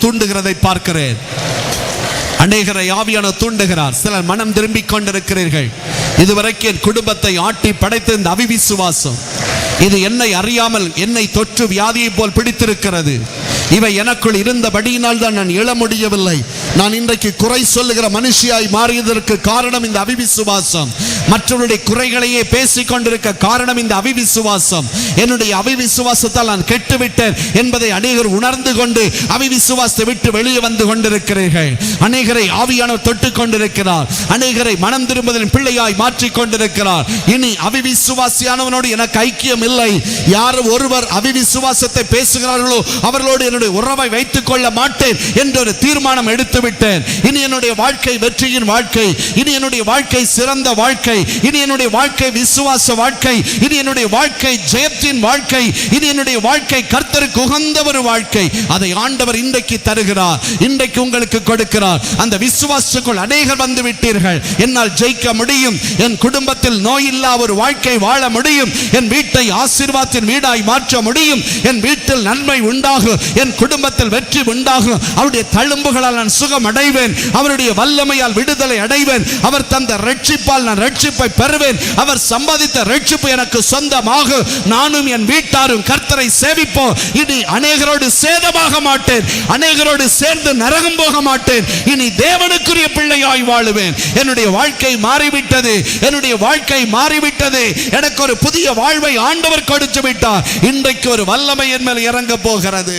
தூண்டுகிறதை பார்க்கிறேன். அநேகரை ஆவியானவர் தூண்டுகிறார். சிலர் மனம் திரும்பிக் கொண்டிருக்கிறீர்கள். இதுவரைக்கும் என் குடும்பத்தை ஆட்டி படைத்த இந்த அவிவிசுவாசம், இது என்னை அறியாமல் என்னை தொற்று வியாதியை போல் பிடித்திருக்கிறது. இவை எனக்குள் இருந்தபடியினால் தான் நான் எழ முடியவில்லை. நான் இன்றைக்கு குறை சொல்லுகிற மனுஷியாய் மாறியதற்கு காரணம் இந்த அவிவிசுவாசம். மற்றவருடைய குறைகளையே பேசிக் கொண்டிருக்க காரணம் இந்த அவிவிசுவாசம். என்னுடைய அவிவிசுவாசத்தால் நான் கெட்டுவிட்டேன் என்பதை அநேகர் உணர்ந்து கொண்டு அவிவிசுவாசத்தை விட்டு வெளியே வந்து கொண்டிருக்கிறீர்கள். அநேகரை ஆவியானவர் தொட்டுக் கொண்டிருக்கிறார். அநேகரை மனம் திரும்புதலின் பிள்ளையாய் மாற்றிக் கொண்டிருக்கிறார். இனி அவிவிசுவாசியானவனோடு எனக்கு ஐக்கியம் இல்லை. யார் ஒருவர் அவிவிசுவாசத்தை பேசுகிறார்களோ அவர்களோடு என்னுடைய உறவை வைத்துக் கொள்ள மாட்டேன் என்ற ஒரு தீர்மானம் எடுத்து விட்டேன். இனி என்னுடைய வாழ்க்கை வெற்றியின் வாழ்க்கை, இனி என்னுடைய வாழ்க்கை சிறந்த வாழ்க்கை, இனி என்னுடைய வாழ்க்கை விசுவாச வாழ்க்கை, இனி என்னுடைய வாழ்க்கை ஜெயத்தின் வாழ்க்கை, இனி என்னுடைய வாழ்க்கை கர்த்தருக்கு உகந்த ஒரு வாழ்க்கை. அதை ஆண்டவர் இன்றைக்கு தருகிறார், இன்றைக்கு உங்களுக்கு கொடுக்கிறார். அந்த விசுவாசத்துக்குள் அநேகர் வந்து விட்டீர்கள். என்னால் ஜெயிக்க முடியும், என் குடும்பத்தில் நோயில்லா ஒரு வாழ்க்கை வாழ முடியும், என் வீட்டை ஆசீர்வாதத்தின் வீடாய் மாற்ற முடியும், என் வீட்டில் நன்மை உண்டாகும், என் குடும்பத்தில் வெற்றி உண்டாகும், அவருடைய தழும்புகளால் நான் சுகம் அடைவேன், அவருடைய வல்லமையால் விடுதலை அடைவேன், அவர் தந்த ரட்சிப்பால் நான் ரட்சிப்பை பெறுவேன், அவர் சம்பாதித்த ரட்சிப்பு எனக்கு சொந்தமாகும், நானும் என் வீட்டாரும் கர்த்தரை சேவிப்போம். இனி அநேகரோடு சேதமாக மாட்டேன், அநேகரோடு சேர்ந்து நரகம் போக மாட்டேன், இனி தேவனுக்குரிய பிள்ளையாய் வாழுவேன். என்னுடைய வாழ்க்கை மாறிவிட்டது, என்னுடைய வாழ்க்கை மாறிவிட்டது. எனக்கு ஒரு புதிய வாழ்வை ஆண்டவர் கொடுத்து விட்டார். இன்றைக்கு ஒரு வல்லமை என் மேல் இறங்க போகிறது.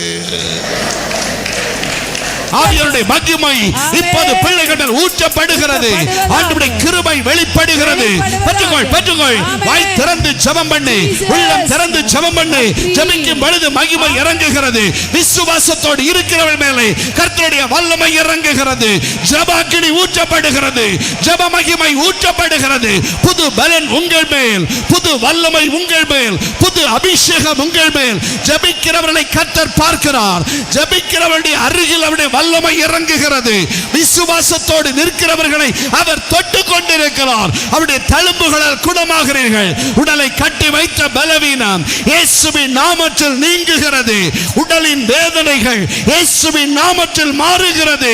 ஆவியானவருடைய மகிமை இப்போது பிள்ளைகளிடம் ஊற்றப்படுகிறது. ஆண்டவருடைய கிருபை வெளிப்படுகிறது. பெற்றுக்கொள், பெற்றுக்கொள். வாய் திறந்து ஜெபம் பண்ணு, உள்ளம் திறந்து ஜெபம் பண்ணு. ஜெபிக்கும் பொழுது மகிமை இறங்குகிறது. விசுவாசத்தோடு இருக்கிறவர்கள் மேலே கர்த்தருடைய வல்லமை இறங்குகிறது. ஜெபாக்கினி ஊற்றப்படுகிறது, ஜெப மகிமை ஊற்றப்படுகிறது. புது பலன் உங்கள் மேல், புது வல்லமை உங்கள் மேல், புது அபிஷேகம் உங்கள் மேல். ஜெபிக்கிறவர்களை கர்த்தர் பார்க்கிறார். ஜெபிக்கிறவருடைய அருகில் அவருடைய வல்லமை இறங்குகிறது. விசுவாசத்தோடு நிற்கிறவர்களை அவர் தொட்டுக் கொண்டிருக்கிறார். அவருடைய தழும்புகளால் குணமாகிறீர்கள். உடலை கட்டி வைத்த பலவீனம் இயேசுவின் நாமத்தில் நீங்குகிறது. உடலின் வேதனைகள் இயேசுவின் நாமத்தில் மாறுகிறது.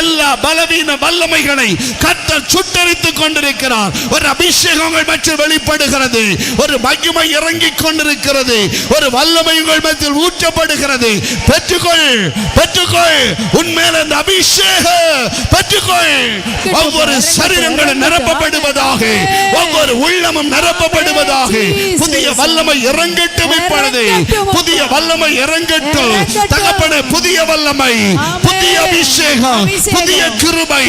எல்லா பலவீன வல்லமைகளை கர்த்தர் சுட்டரித்துக் கொண்டிருக்கிறார். ஒரு அபிஷேகம் உங்கள் மத்தியில் வெளிப்படுகிறது. ஒரு மகிமை இறங்கிக் கொண்டிருக்கிறது. ஒரு வல்லமை உங்கள் மத்தியில் ஊற்றப்படுகிறது. பெற்றுக்கொள், பெற்றுக்கொள். உன்மேல் அந்த அபிஷேகம் பெற்றுக்கொள். ஒவ்வொரு சரீரங்களும் நிரப்பப்படுவதாக, ஒவ்வொரு உள்ளமும் நிரப்பப்படுவதாக. புதிய வல்லமை இறங்கட்டும். இப்பொழுது புதிய வல்லமை இறங்கட்டும். தகப்பனே, புதிய வல்லமை, புதிய அபிஷேகம், புதிய கிருபை,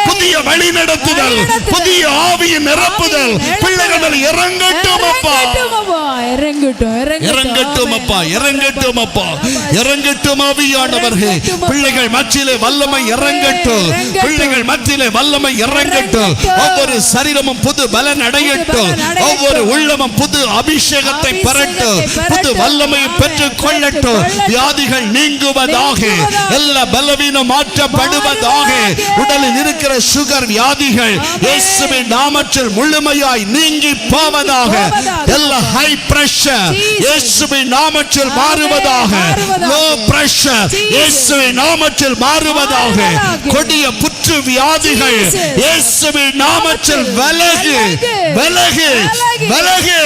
புதிய வழி நடத்துதல், புதிய ஆவியின் நிரப்புதல் பிள்ளைகள் இறங்கட்டும். அப்பா இறங்கட்டும், அப்பா இறங்கட்டும், அப்பா இறங்கட்டும். ஆவியானவரே, பிள்ளைகள் மத்தியிலே வல்லமை இறங்கட்டும். பிள்ளைகள் மத்தியிலே வல்லமை இறங்கட்டும். ஒவ்வொரு சரீரமும் புது பலன் அடையட்டும். ஒவ்வொரு உள்ளமும் புது அபிஷேகத்தை பெறட்டும். புது வல்லமையை பெற்றுக் கொள்ளட்டும். வியாதிகள் நீங்குவதாக, எல்லா பலவீனம் மாற்றப்படுவதாக. உடலில் இருக்கிற சுகர் வியாதிகள் இயேசுவின் நாமத்தில் முழுமையாய் நீங்கி போவதாக. எல்லா ஹை பிரஷர் இயேசுவின் நாமத்தில் மாறுவதாக. லோ பிரஷர் இயேசுவின் நாமத்தில் மாறுவதாக. கொடிய புற்று வியாதிகள் இயேசுவின் நாமத்தில் விலகு, விலகு, விலகு.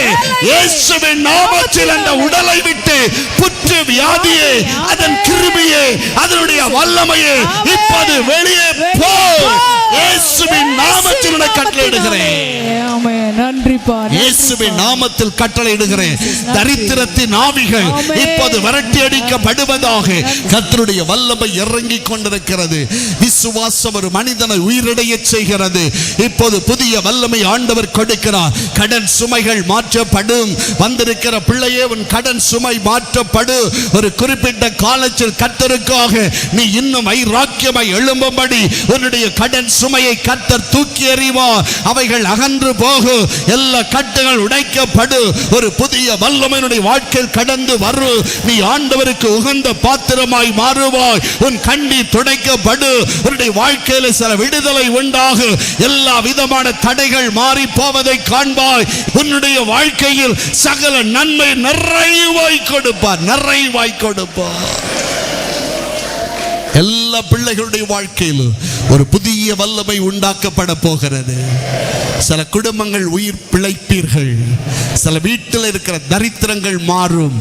இயேசுவின் நாமத்தில் அந்த உடலை விட்டு புற்று வியாதியே, அதன் கிருபையே, அதனுடைய வல்லமையே இப்போது வெளியே போ. இயேசுவின் நாமத்தில் கட்டளையிடுகிறேன். இயேசுவின் நாமத்தில் கட்டளையிடுகிறேன். தரித்திரத்தின் ஆவிகள் இப்போது விரட்டி அடிக்கப்படுவதாக. கர்த்தருடைய வல்லமை இறங்கிக் கொண்டிருக்கிறது. விசுவாசம் ஒரு மனிதனை உயிரிடைய செய்கிறது. இப்போது புதிய வல்லமை ஆண்டவர் கொடுக்கிறார். கடன் சுமைகள் மாற்றப்படும். வந்திருக்கிற பிள்ளையே, உன் கடன் சுமை மாற்றப்படும். ஒரு குறிப்பிட்ட காலத்தில் கர்த்தருக்காக நீ இன்னும் வைராக்கியமாய் எழும்பும்படி உன்னுடைய கடன் சுமையை கர்த்தர் தூக்கி எறிவார். அவைகள் அகன்று போகும். எல்லா கட்டுகள் உடைக்கப்படும். ஒரு புதிய வல்லமையினுடைய வாழ்க்கையில் கடந்து வரும். நீ ஆண்டவருக்கு உகந்த பாத்திரமாய் மாறுவாய். உன் கண்ணீர் துடைக்கப்படும். உன்னுடைய வாழ்க்கையில் சில விடுதலை உண்டாகும். எல்லா விதமான தடைகள் மாறி போவதை காண்பாய். உன்னுடைய வாழ்க்கையில் சகல நன்மை நிறைவாய் கொடுப்பார், நிறைவாய் கொடுப்பார். எல்லா பிள்ளைகளுடைய வாழ்க்கையிலும் ஒரு புதிய வல்லமை உண்டாக்கப்பட போகிறது. சில குடும்பங்கள் உயிர் பிழைப்பீர்கள். சில வீட்டில் இருக்கிற தரித்திரங்கள் மாறும்.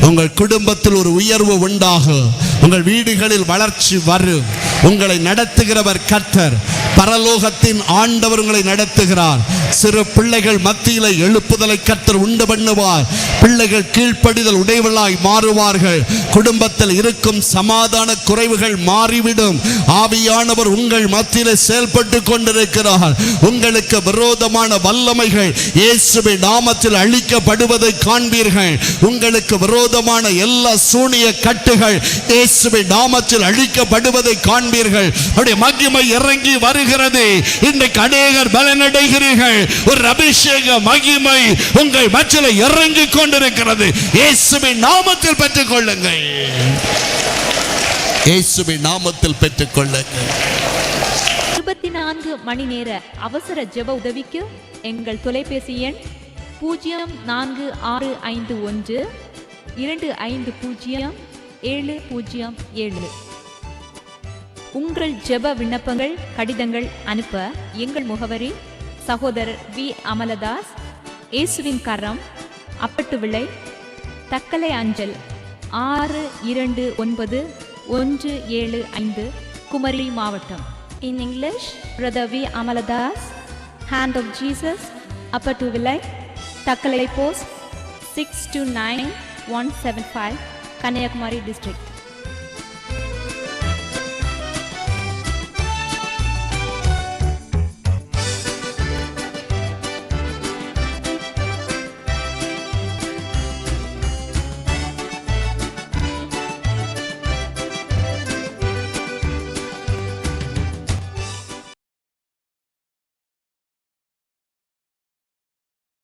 உங்கள் குடும்பத்தில் ஒரு உயர்வு உண்டாகும். உங்கள் வீடுகளில் வளர்ச்சி வரும். உங்களை நடத்துகிறவர் கர்த்தர், பரலோகத்தின் ஆண்டவர் உங்களை நடத்துகிறார். சிறு பிள்ளைகள் மத்தியில எழுப்புதலை கர்த்தர் உண்டு பண்ணுவார். பிள்ளைகள் கீழ்ப்படிதல் உடையவர்களாய் மாறுவார்கள். குடும்பத்தில் இருக்கும் சமாதான குறைவுகள் மாறிவிடும். ஆவியானவர் உங்கள் மத்தியில செயல்பட்டு கொண்டிருக்கிறார். உங்களுக்கு விரோதமான வல்லமைகள் இயேசுவின் நாமத்தில் அழிக்கப்படுவதை காண்பீர்கள். உங்களுக்கு விரோதமான எல்லா சூனிய கட்டுகள் இயேசுவின் நாமத்தில் அழிக்கப்படுவதை காண்பீர்கள். அவருடைய மகிமை இறங்கி வருகிறது. இன்றைக்கு அநேகர் பலனடைகிறீர்கள். ஒரு அபிஷேக மகிமை உங்கள் மத்தியில இறங்கி கொண்டிருக்கிறது. இயேசுவின் நாமத்தில் பெற்றுக் கொள்ளுங்கள். இயேசுவின் நாமத்தில் பெற்றுக் கொள்ளுங்கள். 24 மணி நேர அவசர ஜெப உதவிக்கு எங்கள் தொலைபேசி எண் 04651250 707. உங்கள் ஜெப விண்ணப்பங்கள் கடிதங்கள் அனுப்ப எங்கள் முகவரி சகோதரர் வி. அமலதாஸ், இயேசுவின் கரம், அப்பட்டுவிளை, தக்கலை அஞ்சல் 629175, குமரி மாவட்டம். In English, Brother V. Amaladas, Hand of Jesus, Appatuvilai, Takkalai Post 629175, Kanyakumari District.